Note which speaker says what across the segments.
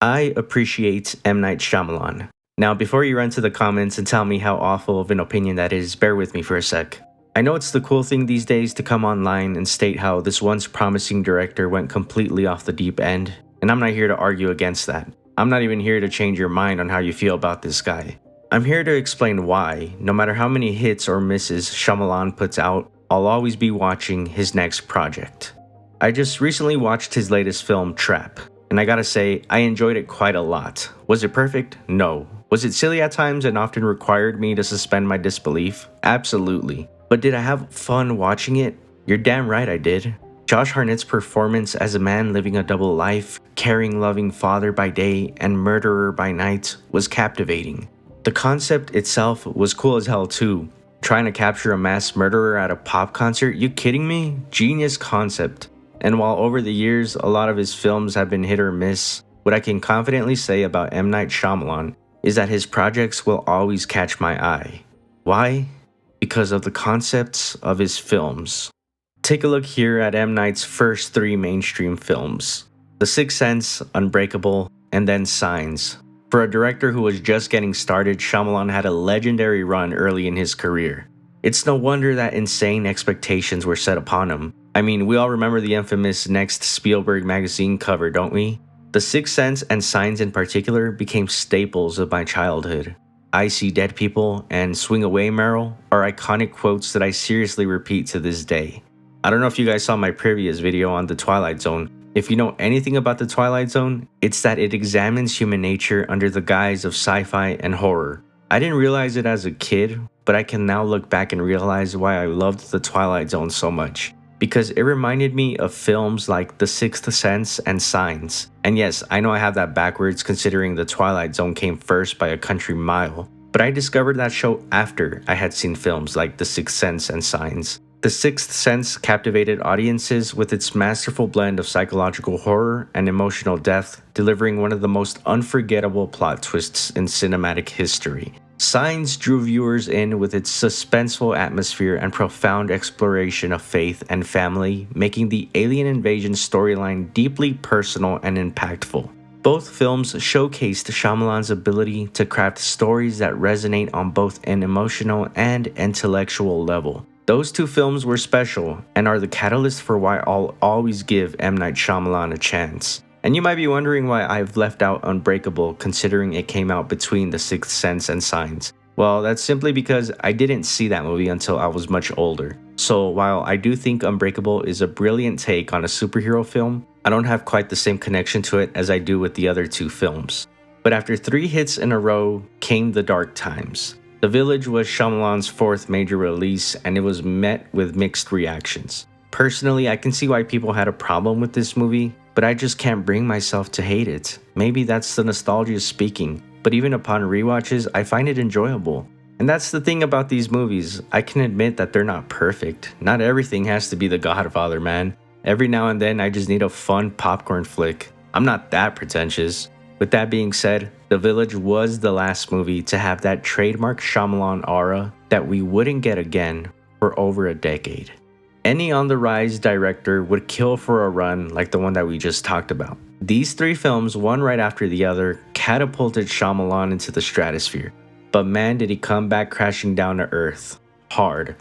Speaker 1: I appreciate M. Night Shyamalan. Now, before you run to the comments and tell me how awful of an opinion that is, bear with me for a sec. I know it's the cool thing these days to come online and state how this once promising director went completely off the deep end, and I'm not here to argue against that. I'm not even here to change your mind on how you feel about this guy. I'm here to explain why, no matter how many hits or misses Shyamalan puts out, I'll always be watching his next project. I just recently watched his latest film, Trap. And I gotta say, I enjoyed it quite a lot. Was it perfect? No. Was it silly at times and often required me to suspend my disbelief? Absolutely. But did I have fun watching it? You're damn right I did. Josh Hartnett's performance as a man living a double life, caring, loving father by day and murderer by night was captivating. The concept itself was cool as hell too. Trying to capture a mass murderer at a pop concert? You kidding me? Genius concept. And while over the years, a lot of his films have been hit or miss, what I can confidently say about M. Night Shyamalan is that his projects will always catch my eye. Why? Because of the concepts of his films. Take a look here at M. Night's first three mainstream films: The Sixth Sense, Unbreakable, and then Signs. For a director who was just getting started, Shyamalan had a legendary run early in his career. It's no wonder that insane expectations were set upon him. I mean, we all remember the infamous Next Spielberg magazine cover, don't we? The Sixth Sense and Signs in particular became staples of my childhood. "I see dead people" and "Swing away, Meryl" are iconic quotes that I seriously repeat to this day. I don't know if you guys saw my previous video on The Twilight Zone. If you know anything about The Twilight Zone, it's that it examines human nature under the guise of sci-fi and horror. I didn't realize it as a kid, but I can now look back and realize why I loved The Twilight Zone so much. Because it reminded me of films like The Sixth Sense and Signs. And yes, I know I have that backwards considering The Twilight Zone came first by a country mile, but I discovered that show after I had seen films like The Sixth Sense and Signs. The Sixth Sense captivated audiences with its masterful blend of psychological horror and emotional depth, delivering one of the most unforgettable plot twists in cinematic history. Signs drew viewers in with its suspenseful atmosphere and profound exploration of faith and family, making the alien invasion storyline deeply personal and impactful. Both films showcased Shyamalan's ability to craft stories that resonate on both an emotional and intellectual level. Those two films were special and are the catalyst for why I'll always give M. Night Shyamalan a chance. And you might be wondering why I've left out Unbreakable considering it came out between The Sixth Sense and Signs. Well, that's simply because I didn't see that movie until I was much older. So while I do think Unbreakable is a brilliant take on a superhero film, I don't have quite the same connection to it as I do with the other two films. But after 3 hits in a row came The Dark Times. The Village was Shyamalan's 4th major release and it was met with mixed reactions. Personally, I can see why people had a problem with this movie, but I just can't bring myself to hate it. Maybe that's the nostalgia speaking, but even upon rewatches, I find it enjoyable. And that's the thing about these movies, I can admit that they're not perfect. Not everything has to be The Godfather, man. Every now and then I just need a fun popcorn flick. I'm not that pretentious. With that being said, The Village was the last movie to have that trademark Shyamalan aura that we wouldn't get again for over a decade. Any on-the-rise director would kill for a run like the one that we just talked about. These 3 films, one right after the other, catapulted Shyamalan into the stratosphere. But man, did he come back crashing down to earth. Hard.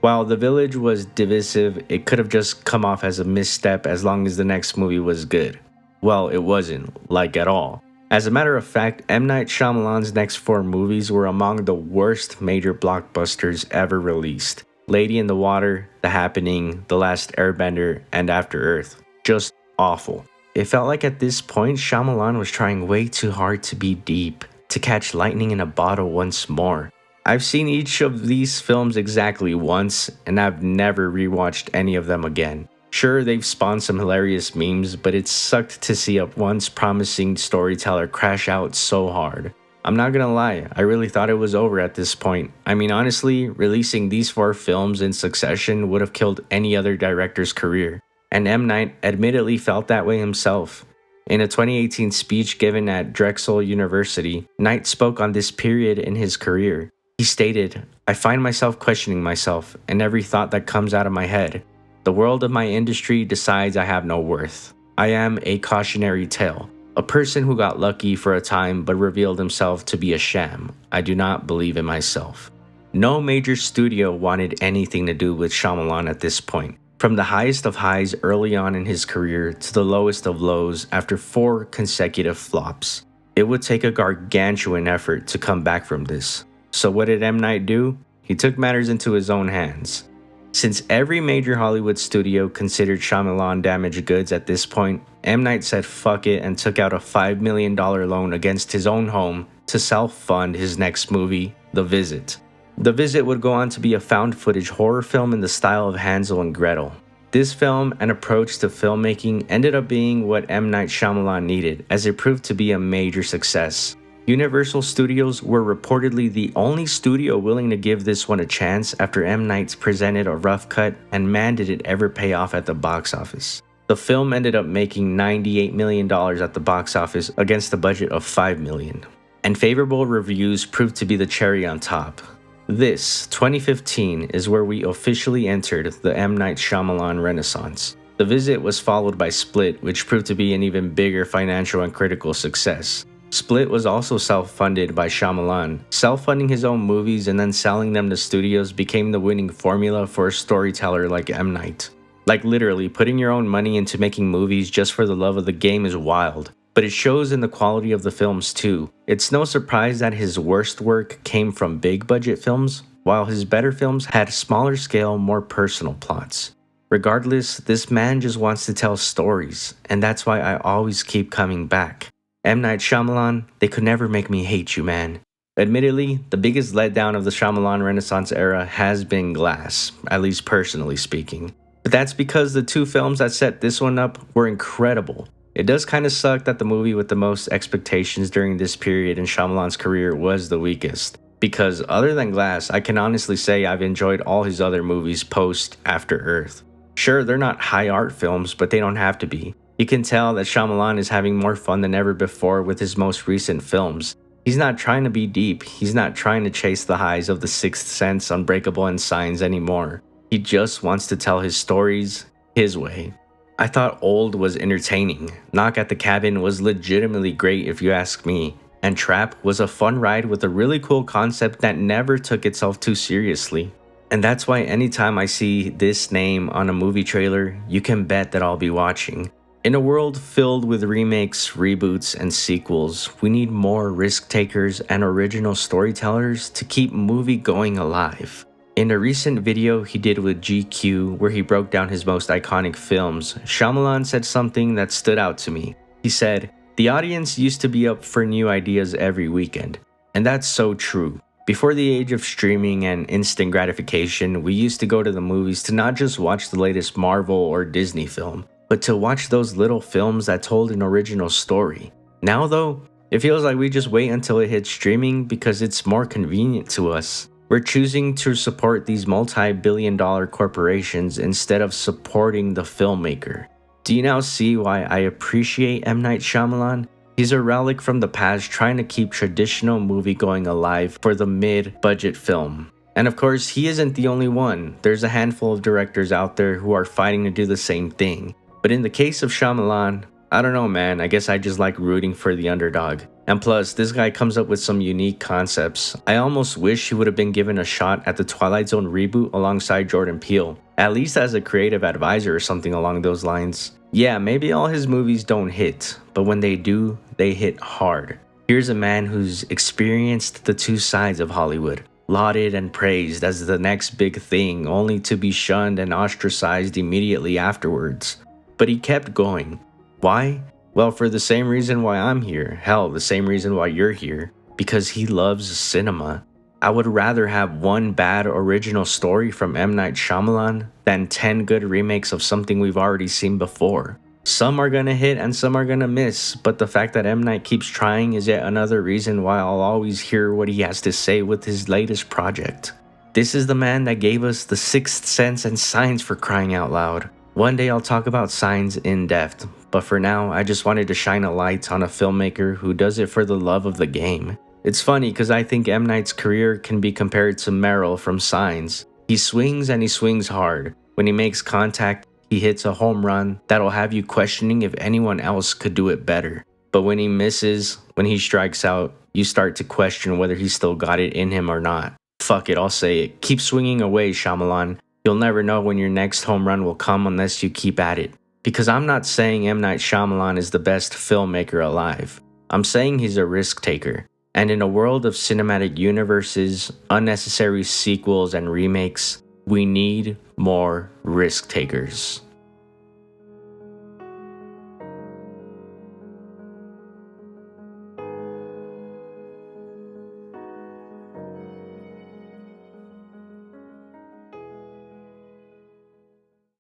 Speaker 1: While The Village was divisive, it could have just come off as a misstep as long as the next movie was good. Well, it wasn't, like at all. As a matter of fact, M. Night Shyamalan's next 4 movies were among the worst major blockbusters ever released. Lady in the Water, The Happening, The Last Airbender, and After Earth. Just awful. It felt like at this point, Shyamalan was trying way too hard to be deep, to catch lightning in a bottle once more. I've seen each of these films exactly once, and I've never rewatched any of them again. Sure, they've spawned some hilarious memes, but it sucked to see a once promising storyteller crash out so hard. I'm not gonna lie, I really thought it was over at this point. I mean, honestly, releasing these 4 films in succession would have killed any other director's career. And M. Night admittedly felt that way himself. In a 2018 speech given at Drexel University, Night spoke on this period in his career. He stated, "I find myself questioning myself and every thought that comes out of my head. The world of my industry decides I have no worth. I am a cautionary tale, A person who got lucky for a time but revealed himself to be a sham. I do not believe in myself. No major studio wanted anything to do with Shyamalan at this point. From the highest of highs early on in his career to the lowest of lows after 4 consecutive flops. It would take a gargantuan effort to come back from this. So what did M. Night do? He took matters into his own hands. Since every major Hollywood studio considered Shyamalan damaged goods at this point, M. Night said fuck it and took out a $5 million loan against his own home to self-fund his next movie, The Visit. The Visit would go on to be a found-footage horror film in the style of Hansel and Gretel. This film and approach to filmmaking ended up being what M. Night Shyamalan needed, as it proved to be a major success. Universal Studios were reportedly the only studio willing to give this one a chance after M. Night presented a rough cut, and man did it ever pay off at the box office. The film ended up making $98 million at the box office against a budget of $5 million. And favorable reviews proved to be the cherry on top. This, 2015, is where we officially entered the M. Night Shyamalan renaissance. The Visit was followed by Split, which proved to be an even bigger financial and critical success. Split was also self-funded by Shyamalan. Self-funding his own movies and then selling them to studios became the winning formula for a storyteller like M. Night. Like literally, putting your own money into making movies just for the love of the game is wild. But it shows in the quality of the films too. It's no surprise that his worst work came from big budget films, while his better films had smaller scale, more personal plots. Regardless, this man just wants to tell stories, and that's why I always keep coming back. M. Night Shyamalan, they could never make me hate you, man. Admittedly, the biggest letdown of the Shyamalan Renaissance era has been Glass, at least personally speaking. But that's because the 2 films that set this one up were incredible. It does kinda suck that the movie with the most expectations during this period in Shyamalan's career was the weakest. Because other than Glass, I can honestly say I've enjoyed all his other movies post After Earth. Sure, they're not high art films, but they don't have to be. You can tell that Shyamalan is having more fun than ever before with his most recent films. He's not trying to be deep, he's not trying to chase the highs of The Sixth Sense, Unbreakable, and Signs anymore. He just wants to tell his stories his way. I thought Old was entertaining, Knock at the Cabin was legitimately great if you ask me, and Trap was a fun ride with a really cool concept that never took itself too seriously. And that's why anytime I see this name on a movie trailer, you can bet that I'll be watching. In a world filled with remakes, reboots, and sequels, we need more risk takers and original storytellers to keep movie going alive. In a recent video he did with GQ where he broke down his most iconic films, Shyamalan said something that stood out to me. He said, "The audience used to be up for new ideas every weekend." And that's so true. Before the age of streaming and instant gratification, we used to go to the movies to not just watch the latest Marvel or Disney film, but to watch those little films that told an original story. Now though, it feels like we just wait until it hits streaming because it's more convenient to us. We're choosing to support these multi-billion-dollar corporations instead of supporting the filmmaker. Do you now see why I appreciate M. Night Shyamalan? He's a relic from the past trying to keep traditional movie going alive for the mid-budget film. And of course, he isn't the only one. There's a handful of directors out there who are fighting to do the same thing. But in the case of Shyamalan, I don't know, man, I guess I just like rooting for the underdog. And plus, this guy comes up with some unique concepts. I almost wish he would have been given a shot at the Twilight Zone reboot alongside Jordan Peele, at least as a creative advisor or something along those lines. Yeah, maybe all his movies don't hit, but when they do, they hit hard. Here's a man who's experienced the 2 sides of Hollywood, lauded and praised as the next big thing, only to be shunned and ostracized immediately afterwards. But he kept going. Why? Well, for the same reason why I'm here. Hell, the same reason why you're here. Because he loves cinema. I would rather have one bad original story from M. Night Shyamalan than 10 good remakes of something we've already seen before. Some are gonna hit and some are gonna miss, but the fact that M. Night keeps trying is yet another reason why I'll always hear what he has to say with his latest project. This is the man that gave us The Sixth Sense and Signs, for crying out loud. One day I'll talk about Signs in depth, but for now I just wanted to shine a light on a filmmaker who does it for the love of the game. It's funny because I think M. Night's career can be compared to Merrill from Signs. He swings and he swings hard. When he makes contact, he hits a home run that'll have you questioning if anyone else could do it better. But when he misses, when he strikes out, you start to question whether he still got it in him or not. Fuck it, I'll say it. Keep swinging away, Shyamalan. You'll never know when your next home run will come unless you keep at it. Because I'm not saying M. Night Shyamalan is the best filmmaker alive. I'm saying he's a risk taker. And in a world of cinematic universes, unnecessary sequels, and remakes, we need more risk takers.